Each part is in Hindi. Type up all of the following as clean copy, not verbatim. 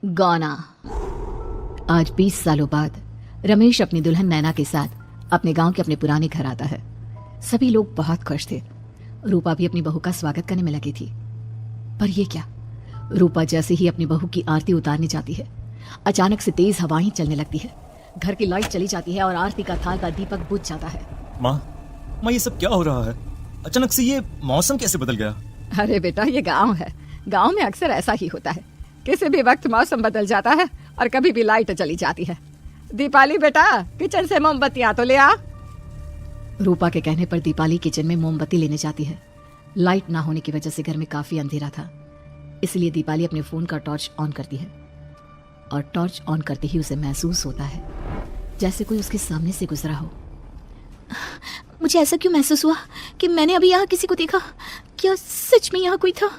गौना। आज 20 सालों बाद रमेश अपनी दुल्हन नैना के साथ अपने गांव के अपने पुराने घर आता है। सभी लोग बहुत खुश थे। रूपा भी अपनी बहू का स्वागत करने में लगी थी। पर ये क्या, रूपा जैसे ही अपनी बहू की आरती उतारने जाती है, अचानक से तेज हवाएं चलने लगती है। घर की लाइट चली जाती है और आरती का थाल का दीपक बुझ जाता है। माँ, ये सब क्या हो रहा है? अचानक से ये मौसम कैसे बदल गया? अरे बेटा, ये गांव है। गांव में अक्सर ऐसा ही होता है। किसी भी वक्त मौसम बदल जाता है और कभी भी लाइट चली जाती है। दीपाली बेटा, किचन से मोमबत्तियां तो ले आ। रूपा के कहने पर दीपाली किचन में मोमबत्ती लेने जाती है। लाइट ना होने की वजह से घर में काफी अंधेरा था, इसलिए दीपाली अपने फोन का टॉर्च ऑन करती है और टॉर्च ऑन करते ही उसे महसूस होता है जैसे कोई उसके सामने से गुजरा हो। मुझे ऐसा क्यों महसूस हुआ कि मैंने अभी यहाँ किसी को देखा? क्या सच में यहाँ कोई था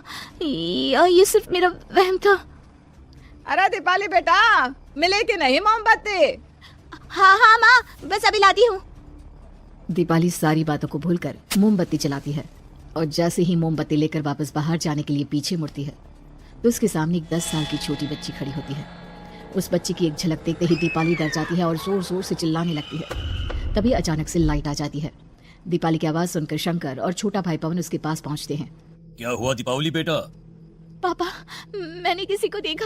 या ये सिर्फ मेरा वहम था? अरे दीपाली बेटा, मिले कि नहीं मोमबत्ती? हाँ माँ, बस अभी लाती हूँ। दीपाली सारी बातों को भूलकर मोमबत्ती जलाती है और जैसे ही मोमबत्ती लेकर वापस बाहर जाने के लिए पीछे मुड़ती है तो उसके सामने एक 10 साल की छोटी बच्ची खड़ी होती है। उस बच्ची की एक झलक देखते ही दीपाली डर जाती है और जोर जोर से चिल्लाने लगती है। तभी अचानक से लाइट आ जाती है। दीपाली की आवाज सुनकर शंकर और छोटा भाई पवन उसके पास पहुंचते हैं। क्या हुआ दीपावली बेटा? पापा, मैंने किसी को देखा।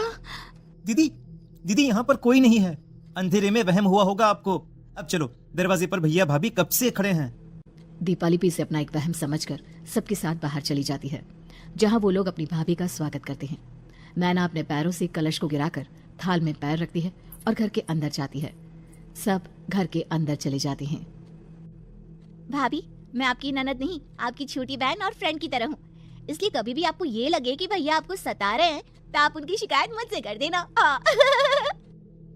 दीदी, यहाँ पर कोई नहीं है। अंधेरे में वहम हुआ होगा आपको। अब चलो, दरवाजे पर भैया भाभी कब से खड़े हैं। दीपाली भी इसे अपना एक वहम समझकर सबके साथ बाहर चली जाती है, जहां वो लोग अपनी भाभी का स्वागत करते हैं। नैना अपने पैरों से कलश को गिराकर थाल में पैर रखती है और घर के अंदर जाती है। सब घर के अंदर चले जाते हैं। भाभी, मैं आपकी ननद नहीं, आपकी छोटी बहन और फ्रेंड की तरह हूँ। इसलिए कभी भी आपको ये लगे कि भैया आपको सता रहे हैं तो आप उनकी शिकायत मुझसे कर देना।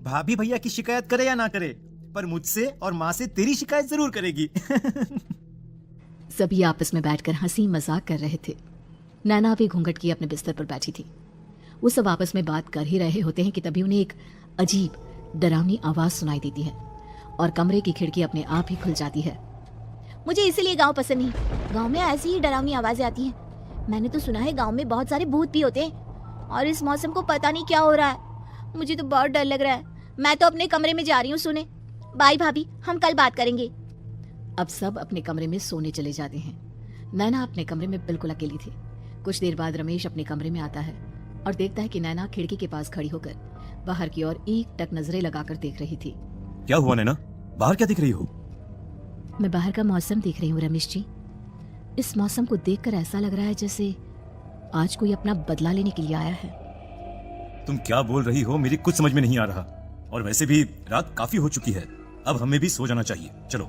भाभी भैया की शिकायत करे या ना करे, पर मुझसे और माँ से तेरी शिकायत जरूर करेगी। सभी आपस में बैठकर हंसी मजाक कर रहे थे। नैना भी घूंघट किए अपने बिस्तर पर बैठी थी। वो सब आपस में बात कर ही रहे होते हैं कि तभी उन्हें एक अजीब डरावनी आवाज सुनाई देती है और कमरे की खिड़की अपने आप ही खुल जाती है। मुझे इसीलिए गांव पसंद नहीं। गांव में ऐसी ही डरावनी आवाजें आती हैं। मैंने तो सुना है गांव में बहुत सारे भूत भी होते हैं और इस मौसम को पता नहीं क्या हो रहा है। मुझे तो बहुत डर लग रहा है। मैं तो अपने कमरे में जा रही हूँ सोने। बाय भाभी, हम कल बात करेंगे। अब सब अपने कमरे में सोने चले जाते हैं। नैना अपने कमरे में बिल्कुल अकेली थी। कुछ देर बाद रमेश अपने कमरे में आता है और देखता है कि नैना खिड़की के पास खड़ी होकर बाहर की ओर एक टक नजरें लगाकर देख रही थी। क्या हुआ नैना, बाहर क्या दिख रही हो? मैं बाहर का मौसम देख रही हूँ रमेश जी। इस मौसम को देखकर ऐसा लग रहा है जैसे आज कोई अपना बदला लेने के लिए आया है। तुम क्या बोल रही हो, मेरी कुछ समझ में नहीं आ रहा। और वैसे भी रात काफी हो चुकी है, अब हमें भी सो जाना चाहिए। चलो।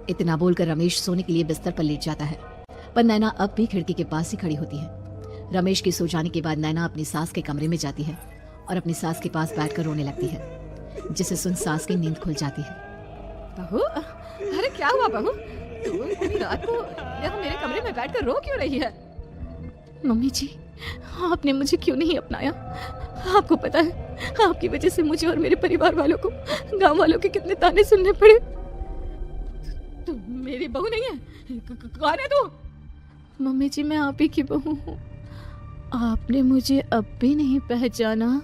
इतना बोलकर रमेश सोने के लिए बिस्तर पर लेट जाता है, पर नैना अब भी खिड़की के पास ही खड़ी होती है। रमेश के सो जाने के बाद नैना अपनी सास के कमरे में जाती है और अपनी सास के पास बैठकर रोने लगती है, जिसे सुन सास की नींद खुल जाती है। बहू, अरे क्या हुआ बहू? तू इतनी रात को यहाँ मेरे कमरे में बैठकर रो क्यों रही है? मम्मी जी, आपने मुझे क्यों नहीं अपनाया? आपको पता है, आपकी वजह से मुझे और मेरे परिवार वालों को गांव वालों के कितने ताने सुनने पड़े। तू मेरी बहू नहीं है? कौन है तू? मम्मी जी, मैं आप ही की बहू हूँ। आपने मुझे अब भी नहीं पहचाना?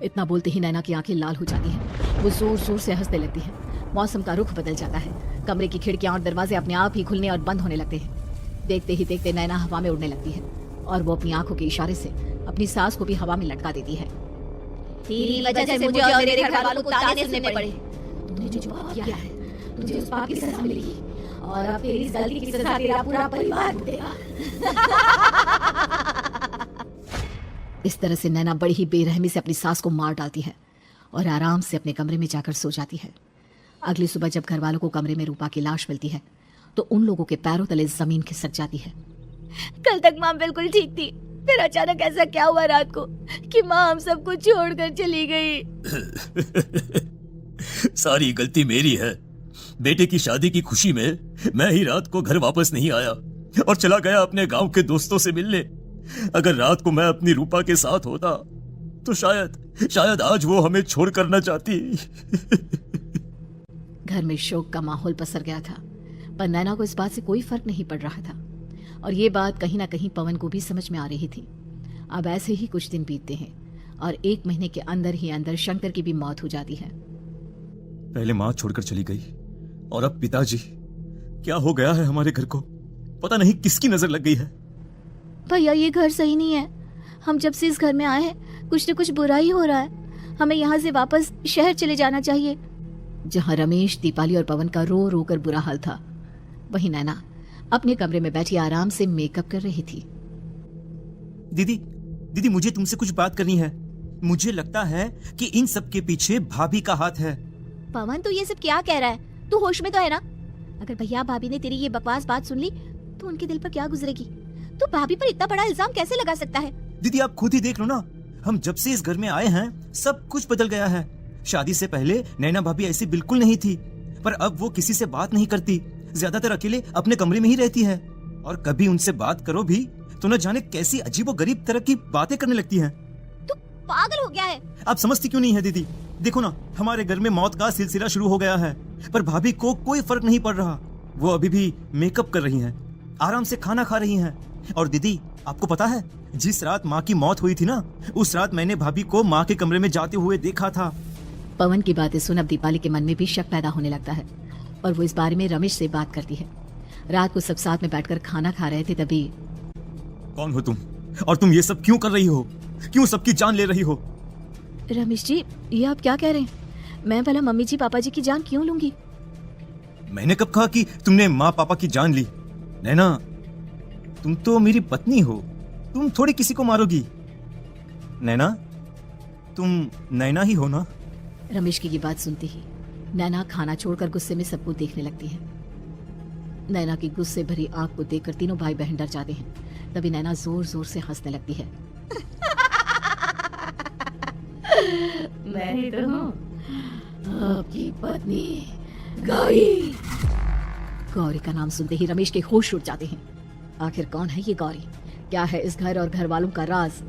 इतना बोलते ही नैना की आंखें लाल हो जाती हैं। वो जोर जोर से हंसने लगती है। मौसम का रुख बदल जाता है। कमरे की खिड़कियां और दरवाजे अपने आप ही खुलने और बंद होने लगते हैं। देखते ही देखते नैना हवा में उड़ने लगती है और वो अपनी आंखों के इशारे से अपनी सास को भी हवा में लटका देती है। तेरी वजह से मुझे और मेरे घर वालों को ताने सुनने पड़े। तुमने जो पाप किया है, तुझे उस पाप की सजा मिलेगी और अब तेरी इस गलती की सजा तेरा पूरा परिवार भुगतेगा। इस तरह से नैना बड़ी ही बेरहमी से अपनी सास को मार डालती है और आराम से अपने कमरे में जाकर सो जाती है। अगली सुबह जब घर वालों को कमरे में रूपा की लाश मिलती है तो उन लोगों के पैरों तले जमीन खिसक जाती है। कल तक माँ बिल्कुल ठीक थी, फिर अचानक ऐसा क्या हुआ रात को कि माँ हम सबको छोड़कर चली गई? सारी गलती मेरी है। बेटे की शादी की खुशी में मैं ही रात को घर वापस नहीं आया और चला गया अपने गांव के दोस्तों से मिलने। अगर रात को मैं अपनी रूपा के साथ होता तो शायद आज वो हमें छोड़कर न चाहती। घर में शोक का माहौल पसर गया था, पर नैना को इस बात से कोई फर्क नहीं पड़ रहा था और ये बात कहीं ना कहीं पवन को भी समझ में आ रही थी। अब ऐसे ही कुछ दिन बीतते हैं। और 1 महीने के अंदर ही अंदर शंकर की भी मौत हो जाती है। पहले माँ छोड़कर चली गई और अब पिताजी। क्या हो गया है हमारे घर को? पता नहीं किसकी नजर लग गई है। भैया ये घर सही नहीं है। हम जब से इस घर में आए हैं कुछ न कुछ बुरा ही हो रहा है। हमें यहाँ से वापस शहर चले जाना चाहिए। जहां रमेश, दीपाली और पवन का रो रो कर बुरा हाल था, वहीं नैना अपने कमरे में बैठी आराम से मेकअप कर रही थी। दीदी मुझे तुमसे कुछ बात करनी है। मुझे लगता है कि इन सब के पीछे भाभी का हाथ है। पवन, तू ये सब क्या कह रहा है? तू होश में तो है ना? अगर भैया भाभी ने तेरी ये बकवास बात सुन ली तो उनके दिल पर क्या गुजरेगी? तू भाभी पर इतना बड़ा इल्जाम कैसे लगा सकता है? दीदी आप खुद ही देख लो ना, हम जब से इस घर में आए हैं सब कुछ बदल गया है। शादी से पहले नैना भाभी ऐसी बिल्कुल नहीं थी, पर अब वो किसी से बात नहीं करती, ज्यादातर अकेले अपने कमरे में ही रहती है। और कभी उनसे बात करो भी तो न जाने कैसी अजीबोगरीब तरह की बातें करने लगती हैं। तू पागल हो गया है? आप समझती क्यों नहीं है दीदी? देखो ना, हमारे घर में मौत का सिलसिला शुरू हो गया है, पर भाभी को कोई फर्क नहीं पड़ रहा। वो अभी भी मेकअप कर रही हैं, आराम से खाना खा रही हैं। और दीदी आपको पता है, जिस रात माँ की मौत हुई थी ना, उस रात मैंने भाभी को माँ के कमरे में जाते हुए देखा था। पवन की बातें सुन अब दीपाली के मन में भी शक पैदा होने लगता है और वो इस बारे में रमेश से बात करती है। रात को सब साथ में बैठकर खाना खा रहे थे, तभी कौन हो तुम और तुम ये सब क्यों कर रही हो? क्यों सबकी जान ले रही हो? रमेश जी, ये आप क्या कह रहे हैं? मैं भला मम्मी जी पापा जी की जान क्यों लूंगी? मैंने कब कहा कि तुमने माँ पापा की जान ली? नैना, तुम तो मेरी पत्नी हो, तुम थोड़ी किसी को मारोगी। नैना, तुम नैना ही हो ना? रमेश की ये बात सुनते ही नैना खाना छोड़कर गुस्से में सबको देखने लगती है। नैना की गुस्से भरी आंख को देखकर तीनों भाई बहन डर जाते हैं। तभी नैना जोर जोर से हंसने लगती है। मैं ही तो हूँ, आपकी पत्नी गौरी। गौरी का नाम सुनते ही रमेश के होश उड़ जाते हैं। आखिर कौन है ये गौरी? क्या है इस घर और घर वालों का राज?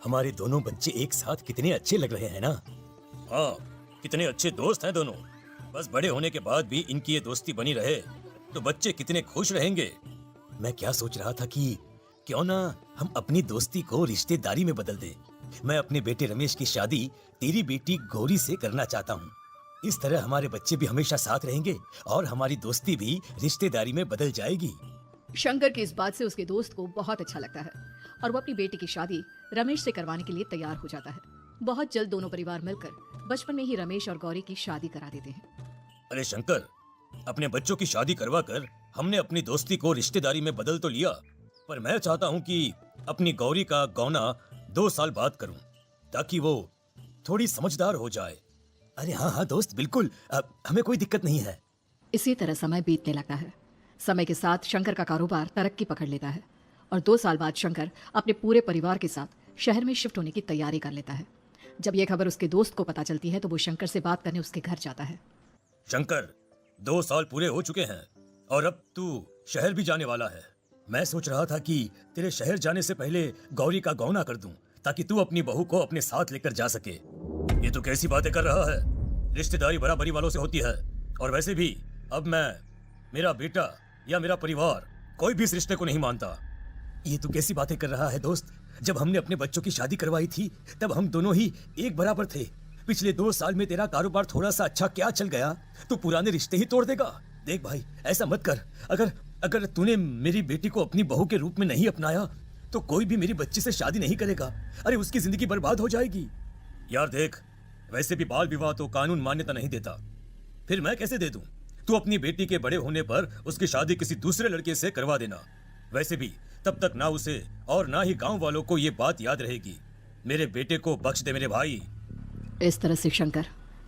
हमारे दोनों बच्चे एक साथ कितने अच्छे लग रहे हैं ना। हाँ, कितने अच्छे दोस्त हैं दोनों। बस बड़े होने के बाद भी इनकी ये दोस्ती बनी रहे तो बच्चे कितने खुश रहेंगे। मैं क्या सोच रहा था कि क्यों ना हम अपनी दोस्ती को रिश्तेदारी में बदल दें। मैं अपने बेटे रमेश की शादी तेरी बेटी गौरी से करना चाहता हूँ। इस तरह हमारे बच्चे भी हमेशा साथ रहेंगे और हमारी दोस्ती भी रिश्तेदारी में बदल जाएगी। शंकर की इस बात से उसके दोस्त को बहुत अच्छा लगता है और वो अपनी बेटी की शादी रमेश से करवाने के लिए तैयार हो जाता है। बहुत जल्द दोनों परिवार मिलकर बचपन में ही रमेश और गौरी की शादी करा देते हैं। अरे शंकर, अपने बच्चों की शादी करवा कर हमने अपनी दोस्ती को रिश्तेदारी में बदल तो लिया, पर मैं चाहता हूँ कि अपनी गौरी का गौना 2 साल बाद करूँ ताकि वो थोड़ी समझदार हो जाए। अरे हाँ दोस्त, बिल्कुल, हमें कोई दिक्कत नहीं है। इसी तरह समय बीतने लगता है। समय के साथ शंकर का कारोबार तरक्की पकड़ लेता है और 2 साल बाद शंकर अपने पूरे परिवार के साथ शहर में शिफ्ट होने की तैयारी कर लेता है। जब यह खबर उसके दोस्त को पता चलती है तो वो शंकर से बात करने उसके घर जाता है। शंकर, 2 साल पूरे हो चुके हैं और अब तू शहर भी जाने वाला है। मैं सोच रहा था कि तेरे शहर जाने से पहले गौरी का गौना कर दूं ताकि तू अपनी बहू को अपने साथ लेकर जा सके। ये तो कैसी बातें कर रहा है? रिश्तेदारी बराबरी वालों से होती है और वैसे भी अब मैं, मेरा बेटा या मेरा परिवार कोई भी इस रिश्ते को नहीं मानता। ये तो कैसी बातें कर रहा है दोस्त? जब हमने अपने बच्चों की शादी करवाई थी तब हम दोनों ही एक बराबर थे। पिछले 2 साल में तेरा कारोबार थोड़ा सा अच्छा क्या चल गया तो पुराने रिश्ते ही तोड़ देगा। देख भाई, ऐसा मत कर। अगर तूने मेरी बेटी को अपनी बहू के रूप में नहीं अपनाया तो कोई भी मेरी बच्ची से शादी नहीं करेगा। अरे उसकी जिंदगी बर्बाद हो जाएगी। यार देख, वैसे भी बाल विवाह तो कानून मान्यता नहीं देता, फिर मैं कैसे दे दूं? तू अपनी बेटी के बड़े होने पर उसकी शादी किसी दूसरे लड़के से करवा देना। वैसे भी तब तक ना उसे और ना ही गांव वालों को ये बात याद रहेगी। मेरे बेटे को बख्श दे मेरे भाई। इस तरह से शंकर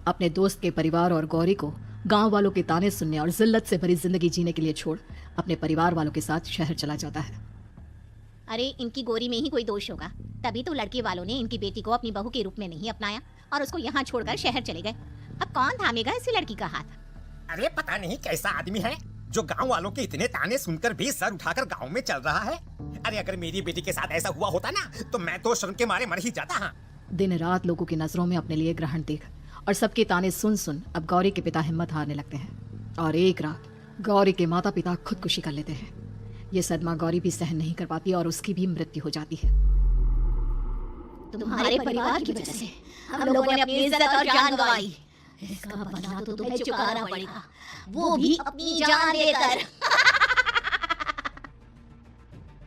अपने दोस्त के परिवार और गौरी को गांव वालों के ताने सुनने और जिल्लत से भरी जिंदगी जीने के लिए छोड़ अपने परिवार वालों के साथ शहर चला जाता है। अरे इनकी गोरी में ही कोई दोष होगा, तभी तो लड़के वालों ने इनकी बेटी को अपनी बहू के रूप में नहीं अपनाया और उसको यहाँ छोड़कर शहर चले गए। अब कौन थामेगा इसी लड़की का हाथ? अरे पता नहीं कैसा आदमी है जो गांव वालों के इतने ताने सुनकर भी सर उठाकर गांव में चल रहा है। अरे अगर मेरी बेटी के साथ ऐसा हुआ होता ना तो मैं तो शर्म के मारे मर ही जाता। हाँ, दिन रात लोगों की नजरों में अपने लिए ग्रहण देख और सबके ताने सुन सुन अब गौरी के पिता हिम्मत हारने लगते हैं और एक रात गौरी के माता पिता खुदकुशी कर लेते हैं। ये सदमा गौरी भी सहन नहीं कर पाती और उसकी भी मृत्यु हो जाती है। तुम्हारे परिवार की वजह से हम लोगों ने अपनी इज्जत और जान गंवाई। इसका बदला तो तुम्हें चुकाना पड़ेगा, वो भी अपनी जान देकर।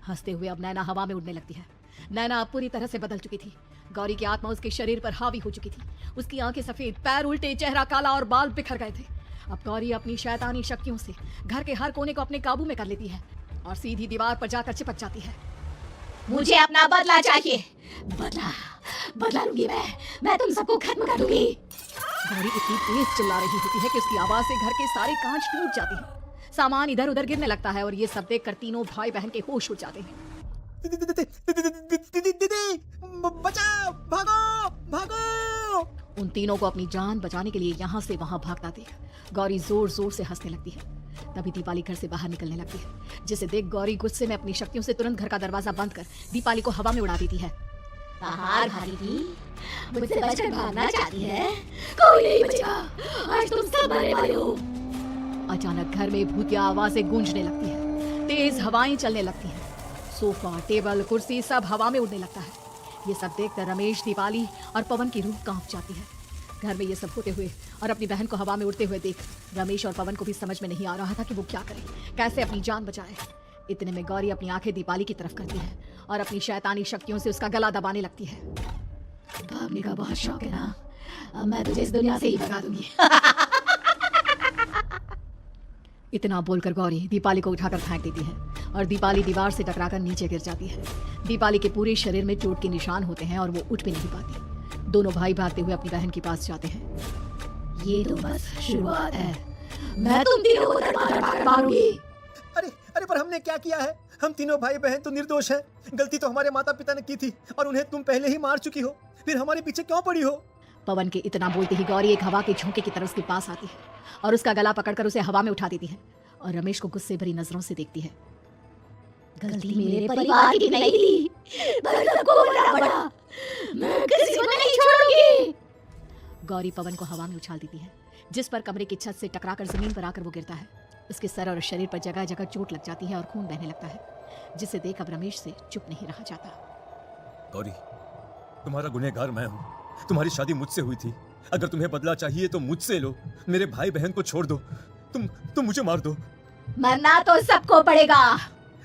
हंसते हुए अब नैना हवा में उड़ने लगती है। नैना अब पूरी तरह से बदल चुकी थी। गौरी की आत्मा उसके शरीर पर हावी हो चुकी थी। उसकी आंखें सफेद, पैर उल्टे, चेहरा काला और बाल बिखर गए थे। अब गौरी अपनी शैतानी शक्तियों से घर के हर कोने को अपने काबू में कर लेती है और सीधी दीवार पर जाकर चिपक जाती है। मुझे अपना बदला चाहिए। बदला लूंगी मैं तुम सबको खत्म कर दूंगी। गौरी इतनी तेज चिल्ला रही होती है कि उसकी आवाज से घर के सारे कांच टूट जाते हैं। सामान इधर उधर गिरने लगता है और ये सब देखकर तीनों भाई बहन के होश उड़ जाते हैं। दीदी, बचाओ, भागो, भागो। उन तीनों को अपनी जान बचाने के लिए यहाँ से वहाँ भागता देख गौरी जोर जोर से हंसने लगती है। तभी दीपाली घर से बाहर निकलने लगती है, जिसे देख गौरी गुस्से में अपनी शक्तियों से तुरंत घर का दरवाजा बंद कर दीपाली को हवा में उड़ा देती है। बाहर भागी, मुझसे बचकर भागना चाहती है? कोई नहीं बचेगा, आज तुम सब मरने वाले हो। अचानक घर में भूतिया आवाजें गूंजने लगती है, तेज हवाएं चलने लगती हैं। सोफा, टेबल, कुर्सी सब हवा में उड़ने लगता है। ये सब देखकर रमेश, दीपाली और पवन की रूह कांप जाती है। घर में ये सब होते हुए और अपनी बहन को हवा में उड़ते हुए देख रमेश और पवन को भी समझ में नहीं आ रहा था कि वो क्या करे, कैसे अपनी जान बचाए। इतने में गौरी अपनी आंखें दीपाली की तरफ करती है और अपनी शैतानी शक्तियों से उसका गला दबाने लगती है। भागने का बहुत शौक है ना, अब मैं तुझे इस दुनिया से ही भगा दूंगी। इतना बोलकर गौरी दीपाली को उठाकर फेंक देती है और दीपाली दीवार से टकराकर नीचे गिर जाती है। दीपाली के पूरे शरीर में चोट के निशान होते हैं और वो उठ भी नहीं पाती। दोनों भाई भागते हुए अपनी बहन के पास जाते हैं। ये तो बस शुरुआत है, मैं तुम तीनों को दरबार मारूंगी। अरे पर हमने क्या किया है? हम तीनों भाई बहन तो निर्दोष हैं। गलती तो हमारे माता पिता ने की थी और उन्हें तुम पहले ही मार चुकी हो, फिर हमारे पीछे क्यों पड़ी हो? पवन के इतना बोलते ही गौरी एक हवा के झोंके की तरफ उसके पास आती है और उसका गला पकड़कर उसे हवा में उठा देती है और रमेश को गुस्से भरी नजरों से देखती है। गलती मेरे परिवार की नहीं थी, बदला को बड़ा बड़ा, मैं किसी को नहीं छोड़ूंगी। गौरी पवन को हवा में उछाल देती है, जिस पर कमरे की छत से टकराकर जमीन पर आकर वो गिरता है। उसके सर और शरीर पर जगह जगह चोट लग जाती है और खून बहने लगता है, जिसे देख अब रमेश से चुप नहीं रहा जाता। गौरी, तुम्हारा गुनहगार मैं हूँ। तुम्हारी शादी मुझसे हुई थी। अगर तुम्हें बदला चाहिए तो मुझसे लो। मेरे भाई बहन को छोड़ दो। तुम मुझे मार दो। मरना तो सबको पड़ेगा।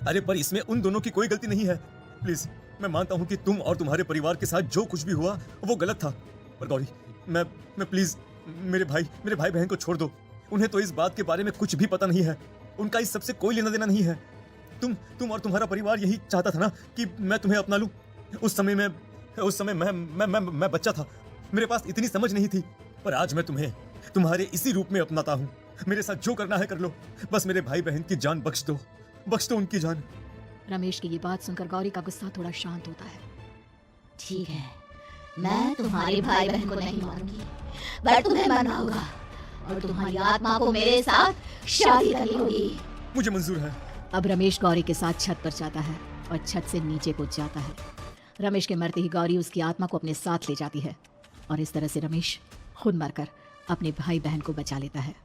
अरे पर इसमें उन दोनों की कोई गलती नहीं है। प्लीज, मैं मानता हूँ कि तुम और तुम्हारे परिवार के साथ जो कुछ भी हुआ वो गलत था, पर गौरी मैं प्लीज मेरे भाई बहन को छोड़ दो। उन्हें तो इस बात के बारे में कुछ भी पता नहीं है। उनका इस सबसे कोई लेना देना नहीं है। तुम और तुम्हारा परिवार यही चाहता था ना कि मैं तुम्हें अपना लूं। उस समय मैं बच्चा था, मेरे पास इतनी समझ नहीं थी, पर आज मैं तुम्हें तुम्हारे इसी रूप में अपनाता हूँ। मेरे साथ जो करना है कर लो, बस मेरे भाई बहन की जान बख्श दो उनकी जान। रमेश की ये बात सुनकर गौरी का गुस्सा थोड़ा शांत होता है। ठीक है, मैं तुम्हारे भाई बहन को नहीं मारूंगी, पर तुम्हें मरना होगा और तुम्हारी आत्मा को मेरे साथ शादी करनी होगी। मुझे मंजूर है। अब रमेश गौरी के साथ छत पर जाता है और छत से नीचे कूद जाता है। रमेश के मरते ही गौरी उसकी आत्मा को अपने साथ ले जाती है और इस तरह से रमेश खुद मरकर अपने भाई बहन को बचा लेता है।